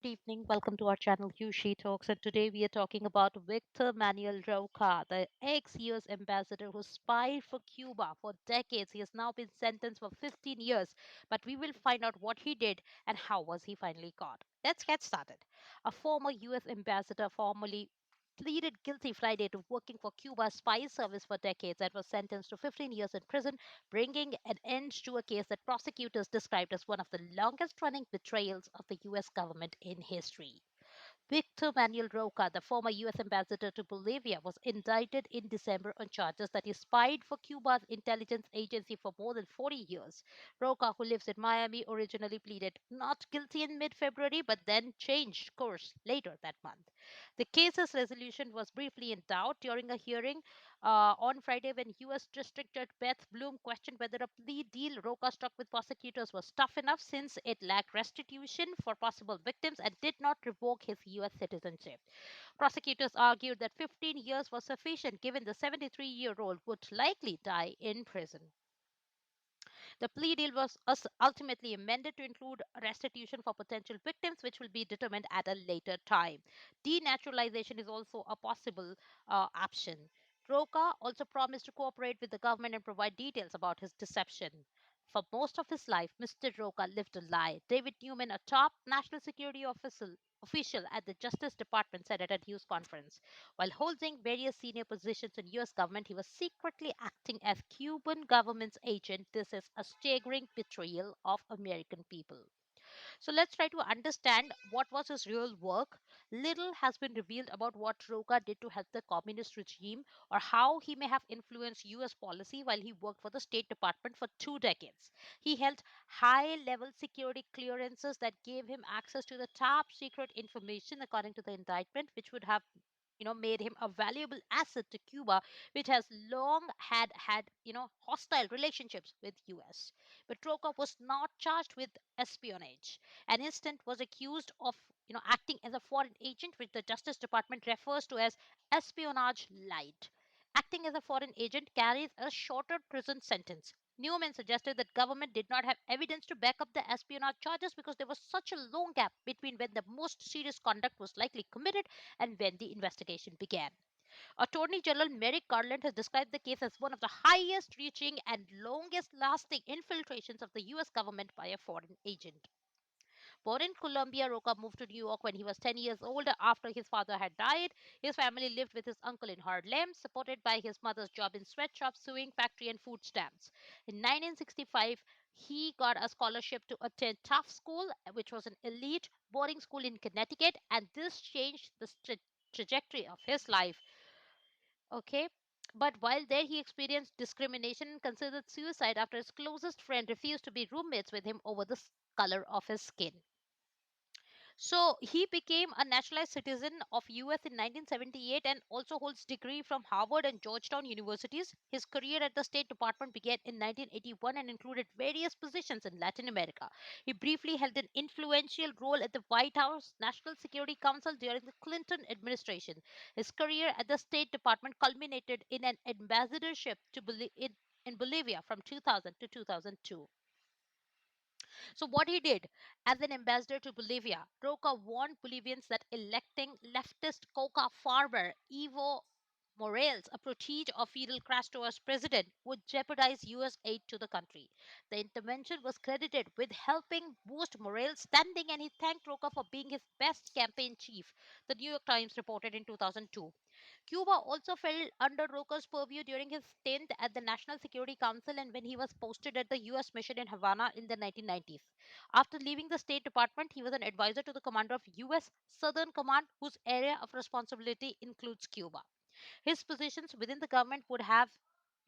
Good evening. Welcome to our channel Yushi Talks. And today we are talking about Victor Manuel Rocha, the ex-U.S. ambassador who spied for Cuba for decades. He has now been sentenced for 15 years, but we will find out what he did and how was he finally caught. Let's get started. A former U.S. ambassador formerly pleaded guilty Friday to working for Cuba's spy service for decades and was sentenced to 15 years in prison, bringing an end to a case that prosecutors described as one of the longest running betrayals of the US government in history. Victor Manuel Roca, the former U.S. ambassador to Bolivia, was indicted in December on charges that he spied for Cuba's intelligence agency for more than 40 years. Roca, who lives in Miami, originally pleaded not guilty in mid February but then changed course later that month. The case's resolution was briefly in doubt during a hearing on Friday when U.S. District Judge Beth Bloom questioned whether a plea deal Roca struck with prosecutors was tough enough since it lacked restitution for possible victims and did not revoke his U.S. citizenship. Prosecutors argued that 15 years was sufficient given the 73-year-old would likely die in prison. The plea deal was ultimately amended to include restitution for potential victims, which will be determined at a later time. Denaturalization is also a possible option. Roca also promised to cooperate with the government and provide details about his deception. For most of his life, Mr. Roca lived a lie. David Newman, a top national security official at the Justice Department, said at a news conference. While holding various senior positions in US government, he was secretly acting as Cuban government's agent. This is a staggering betrayal of American people. So let's try to understand what was his real work. Little has been revealed about what Roca did to help the communist regime or how he may have influenced US policy while he worked for the State Department for 2 decades. He held high level security clearances that gave him access to the top secret information according to the indictment, which would have made him a valuable asset to Cuba, which has long had hostile relationships with US. But Roca was not charged with espionage and instead was accused of acting as a foreign agent, which the Justice Department refers to as espionage light. Acting as a foreign agent carries a shorter prison sentence. Newman suggested that government did not have evidence to back up the espionage charges because there was such a long gap between when the most serious conduct was likely committed and when the investigation began. Attorney General Merrick Garland has described the case as one of the highest reaching and longest lasting infiltrations of the US government by a foreign agent. Born in Colombia, Roca moved to New York when he was 10 years old after his father had died. His family lived with his uncle in Harlem, supported by his mother's job in sweatshop, sewing factory, and food stamps. In 1965, he got a scholarship to attend Tufts School, which was an elite boarding school in Connecticut, and this changed the trajectory of his life. Okay. But while there, he experienced discrimination and considered suicide after his closest friend refused to be roommates with him over the color of his skin. So he became a naturalized citizen of US in 1978 and also holds degree from Harvard and Georgetown universities. His career at the State Department began in 1981 and included various positions in Latin America. He briefly held an influential role at the White House National Security Council during the Clinton administration. His career at the State Department culminated in an ambassadorship to in Bolivia from 2000 to 2002. So, what he did as an ambassador to Bolivia, Roca warned Bolivians that electing leftist coca farmer Evo Morales, a protege of Fidel Castro as president, would jeopardize U.S. aid to the country. The intervention was credited with helping boost Morales' standing, and he thanked Roca for being his best campaign chief, the New York Times reported in 2002. Cuba also fell under Roca's purview during his stint at the National Security Council and when he was posted at the U.S. mission in Havana in the 1990s. After leaving the State Department, he was an advisor to the commander of U.S. Southern Command, whose area of responsibility includes Cuba. His positions within the government would have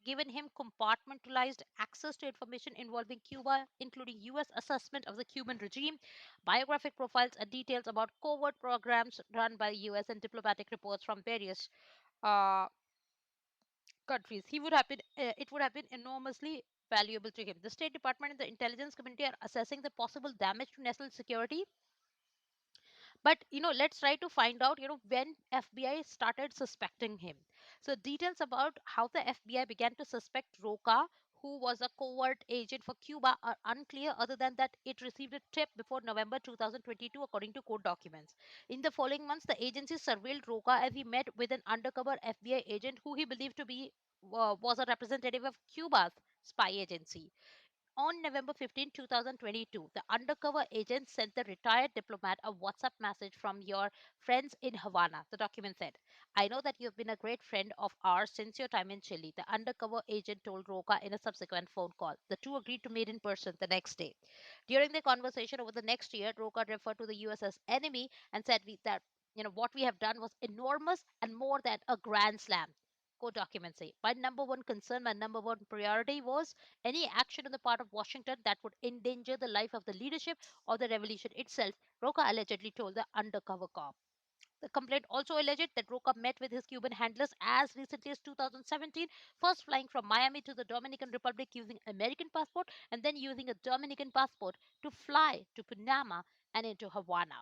given him compartmentalized access to information involving Cuba, including U.S. assessment of the Cuban regime, biographic profiles, and details about covert programs run by the U.S. and diplomatic reports from various uh, countries. It would have been enormously valuable to him. The State Department and the intelligence community are assessing the possible damage to national security, but let's try to find out when FBI started suspecting him. So details about how the FBI began to suspect Roca, who was a covert agent for Cuba, are unclear, other than that it received a tip before November 2022, according to court documents. In the following months, the agency surveilled Roca as he met with an undercover FBI agent who he believed to be was a representative of Cuba's spy agency. On November 15, 2022, the undercover agent sent the retired diplomat a WhatsApp message from your friends in Havana. The document said, I know that you've been a great friend of ours since your time in Chile. The undercover agent told Roca in a subsequent phone call. The two agreed to meet in person the next day. During the conversation over the next year, Roca referred to the US as enemy and said that what we have done was enormous and more than a grand slam. Court documents say, my number one concern, my number one priority was any action on the part of Washington that would endanger the life of the leadership or the revolution itself, Roca allegedly told the undercover cop. The complaint also alleged that Roca met with his Cuban handlers as recently as 2017, first flying from Miami to the Dominican Republic using American passport and then using a Dominican passport to fly to Panama and into Havana.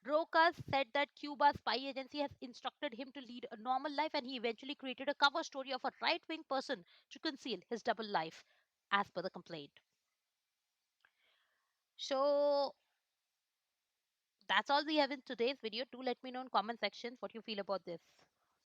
Roca said that Cuba's spy agency has instructed him to lead a normal life, and he eventually created a cover story of a right wing person to conceal his double life, as per the complaint. So that's all we have in today's video. Do let me know in comment section what you feel about this.